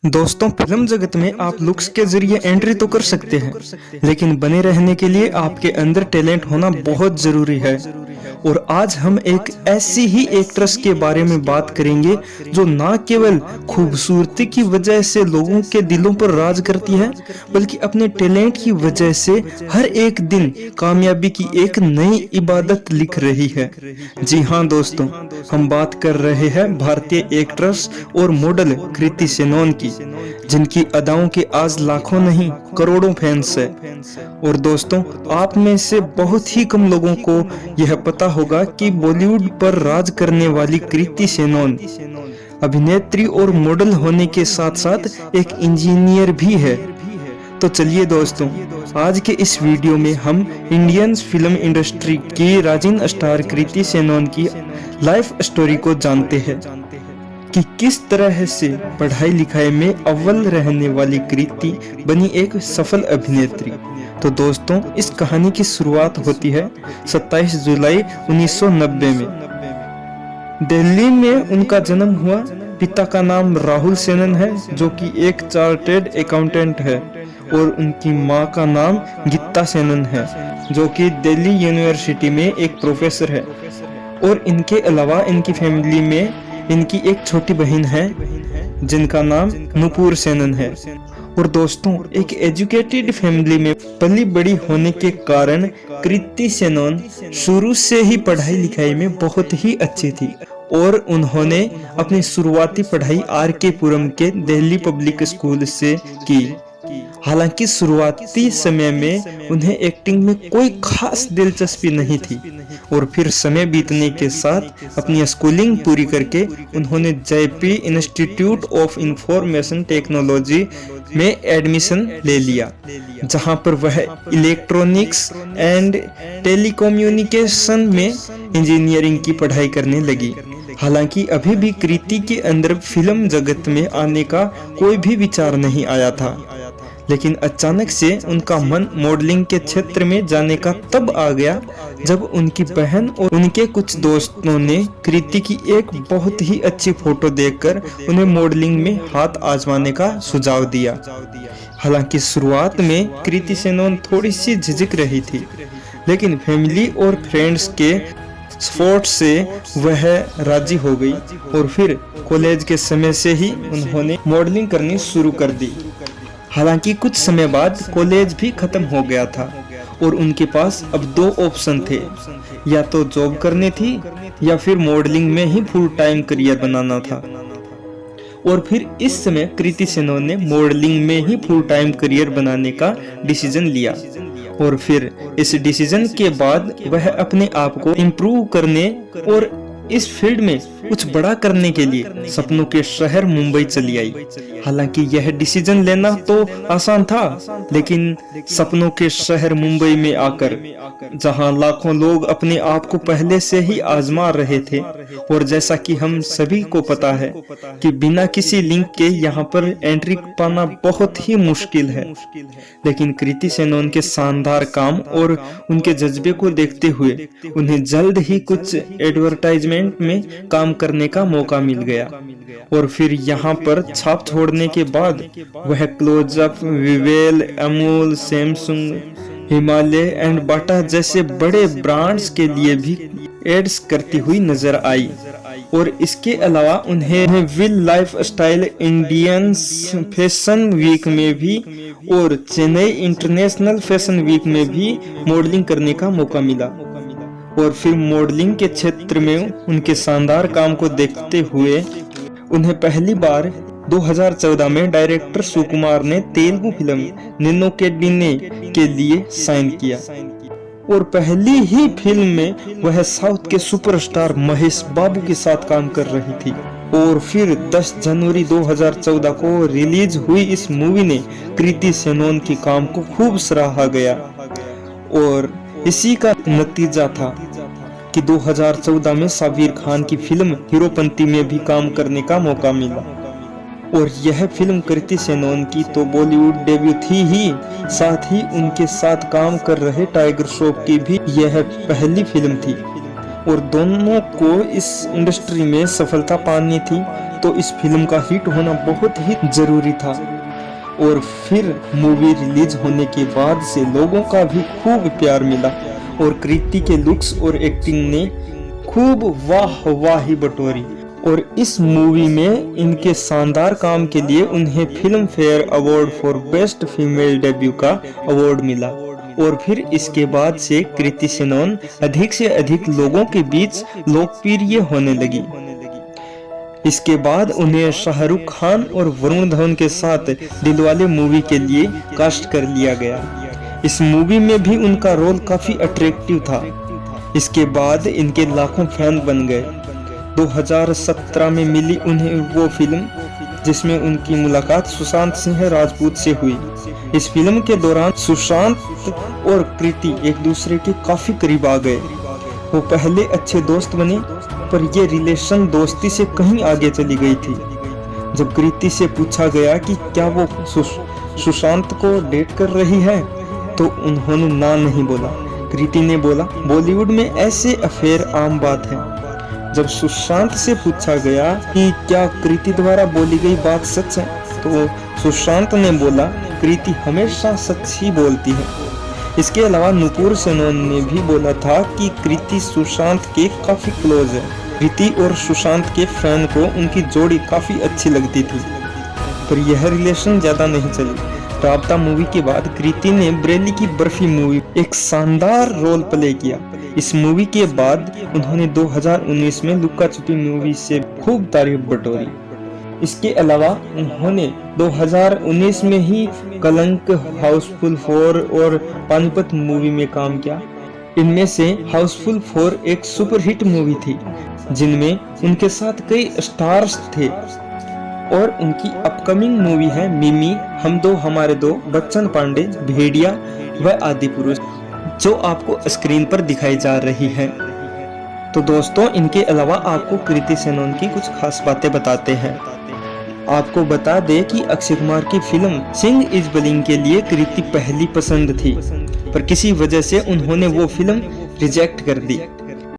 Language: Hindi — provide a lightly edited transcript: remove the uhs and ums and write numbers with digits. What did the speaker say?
दोस्तों, फिल्म जगत में आप लुक्स के जरिए एंट्री तो कर सकते हैं, लेकिन बने रहने के लिए आपके अंदर टैलेंट होना बहुत जरूरी है। और आज हम एक ऐसी ही एक्ट्रेस के बारे में बात करेंगे जो ना केवल खूबसूरती की वजह से लोगों के दिलों पर राज करती है, बल्कि अपने टैलेंट की वजह से हर एक दिन कामयाबी की एक नई इबादत लिख रही है। जी हाँ दोस्तों, हम बात कर रहे हैं भारतीय एक्ट्रेस और मॉडल कृति सेनन की, जिनकी अदाओं के आज लाखों नहीं करोड़ों फैंस है। और दोस्तों, आप में से बहुत ही कम लोगों को यह पता होगा कि बॉलीवुड पर राज करने वाली कृति सेनन अभिनेत्री और मॉडल होने के साथ साथ एक इंजीनियर भी है। तो चलिए दोस्तों, आज के इस वीडियो में हम इंडियन फिल्म इंडस्ट्री की राइजिंग स्टार कृति सेनन की लाइफ स्टोरी को जानते हैं कि किस तरह से पढ़ाई लिखाई में अव्वल रहने वाली कृति बनी एक सफल अभिनेत्री। तो दोस्तों, इस कहानी की शुरुआत होती है 27 जुलाई 1990 में। दिल्ली में उनका जन्म हुआ। पिता का नाम राहुल सेनन है, जो कि एक चार्टर्ड अकाउंटेंट है, और उनकी मां का नाम गीता सेनन है, जो कि दिल्ली यूनिवर्सिटी में एक प्रोफेसर है। और इनके अलावा इनकी फैमिली में इनकी एक छोटी बहन है जिनका नाम नुपुर सेनन है। और दोस्तों, एक एजुकेटेड फैमिली में पली बड़ी होने के कारण कृति सेनन शुरू से ही पढ़ाई लिखाई में बहुत ही अच्छी थी, और उन्होंने अपनी शुरुआती पढ़ाई आर.के. पुरम के दिल्ली पब्लिक स्कूल से की। हालांकि शुरुआती समय में उन्हें एक्टिंग में कोई खास दिलचस्पी नहीं थी, और फिर समय बीतने के साथ अपनी स्कूलिंग पूरी करके उन्होंने JP institute of information technology में एडमिशन ले लिया, जहां पर वह इलेक्ट्रॉनिक्स एंड टेलीकम्युनिकेशन में इंजीनियरिंग की पढ़ाई करने लगी। हालांकि अभी भी कृति के अंदर फिल्म जगत में आने का कोई भी विचार नहीं आया था, लेकिन अचानक से उनका मन मॉडलिंग के क्षेत्र में जाने का तब आ गया जब उनकी बहन और उनके कुछ दोस्तों ने कृति की एक बहुत ही अच्छी फोटो देखकर उन्हें मॉडलिंग में हाथ आजमाने का सुझाव दिया। हालांकि शुरुआत में कृति सेनन थोड़ी सी झिझक रही थी, लेकिन फैमिली और फ्रेंड्स के सपोर्ट से वह राजी हो गई, और फिर कॉलेज के समय से ही उन्होंने मॉडलिंग करनी शुरू कर दी। हालांकि कुछ समय बाद कॉलेज भी खत्म हो गया था, और उनके पास अब दो ऑप्शन थे, या तो जॉब करनी थी या फिर मॉडलिंग में ही फुल टाइम करियर बनाना था। और फिर इस समय कृति सेनन ने मॉडलिंग में ही फुल टाइम करियर बनाने का डिसीजन लिया, और फिर इस डिसीजन के बाद वह अपने आप को इम्प्रूव करने और इस फील्ड में कुछ बड़ा करने के लिए सपनों के शहर मुंबई चली आई। हालांकि यह डिसीजन लेना तो आसान था, लेकिन सपनों के शहर मुंबई में आकर, जहां लाखों लोग अपने आप को पहले से ही आजमा रहे थे, और जैसा कि हम सभी को पता है कि बिना किसी लिंक के यहां पर एंट्री पाना बहुत ही मुश्किल है, लेकिन कृति सेनन के शानदार काम और उनके जज्बे को देखते हुए उन्हें जल्द ही कुछ एडवर्टाइजमेंट में काम करने का मौका मिल गया। और फिर यहाँ पर छाप छोड़ने के बाद वह Closeup, Vivel, Amul, Samsung, Himalaya and Bata जैसे बड़े ब्रांड्स के लिए भी एड्स करती हुई नजर आई। और इसके अलावा उन्हें will lifestyle, Indian fashion week में भी और चेन्नई इंटरनेशनल फैशन वीक में भी मॉडलिंग करने का मौका मिला। और फिर मॉडलिंग के क्षेत्र में उनके शानदार काम को देखते हुए उन्हें पहली बार 2014 में डायरेक्टर सुकुमार ने तेलुगु फिल्म निन्नो के डिन्ने के लिए साइन किया, और पहली ही फिल्म में वह साउथ के सुपरस्टार महेश बाबू के साथ काम कर रही थी। और फिर 10 जनवरी 2014 को रिलीज हुई इस मूवी ने कृति सेनन के काम को खूब सराहा गया, और इसी का नतीजा था कि 2014 में साबिर खान की फिल्म हीरोपंती में भी काम करने का मौका मिला। और यह फिल्म कृति सेनन की तो बॉलीवुड डेब्यू थी ही, साथ ही उनके साथ काम कर रहे टाइगर श्रॉफ की भी यह पहली फिल्म थी। और दोनों को इस इंडस्ट्री में सफलता पानी थी, तो इस फिल्म का हिट होना बहुत ही जरूरी था। और फिर मूवी रिलीज होने के बाद से लोगों का भी खूब प्यार मिला और कृति के लुक्स और एक्टिंग ने खूब वाहवाही बटोरी। और इस मूवी में इनके शानदार काम के लिए उन्हें film fair award for best female debut का अवार्ड मिला। और फिर इसके बाद से कृति सेनन अधिक से अधिक लोगों के बीच लोकप्रिय होने लगी। इसके बाद उन्हें शाहरुख खान और वरुण धवन के साथ दिलवाले मूवी के लिए कास्ट कर लिया गया। इस मूवी में भी उनका रोल काफी अट्रैक्टिव था। इसके बाद इनके लाखों फैन बन गए। 2017 में मिली उन्हें वो फिल्म जिसमें उनकी मुलाकात सुशांत सिंह राजपूत से हुई। इस फिल्म के दौरान सुशांत और कृति एक दूसरे के काफी करीब आ गए। वो पहले अच्छे दोस्त बने, पर ये रिलेशन दोस्ती से कहीं आगे चली गई थी। जब कृति से पूछा गया कि क्या वो सुशांत को डेट कर रही है, तो उन्होंने ना नहीं बोला। कृति ने बोला, बॉलीवुड में ऐसे अफेयर आम बात है। जब सुशांत से पूछा गया कि क्या कृति द्वारा बोली गई बात सच है, तो सुशांत ने बोला, कृति हमेशा सच ही बोलती है। इसके अलावा नुपुर सेनन ने भी बोला था कि कृति सुशांत के काफी क्लोज है। कृति और सुशांत के फैन को उनकी जोड़ी काफी अच्छी लगती थी, पर यह रिलेशन ज्यादा नहीं चली। राब्ता मूवी के बाद कृति ने बरेली की बर्फी मूवी एक शानदार रोल प्ले किया। इस मूवी के बाद उन्होंने 2019 में लुक्का छुपी मूवी से खूब तारीफ बटोरी। इसके अलावा उन्होंने 2019 में ही कलंक, हाउसफुल 4 और पानीपत मूवी में काम किया। इनमें से हाउसफुल 4 एक सुपरहिट मूवी थी, जिनमें उनके साथ कई स्टार्स थे। और उनकी अपकमिंग मूवी है मिमी, हम दो हमारे दो, बच्चन पांडे, भेड़िया व आदि पुरुष, जो आपको स्क्रीन पर दिखाई जा रही है। तो दोस्तों, इनके अलावा आपको कृति सेनन की कुछ खास बातें बताते हैं। आपको बता दें कि अक्षय कुमार की फिल्म सिंह इज बलिंग के लिए कृति पहली पसंद थी, पर किसी वजह से उन्होंने वो फिल्म रिजेक्ट कर दी।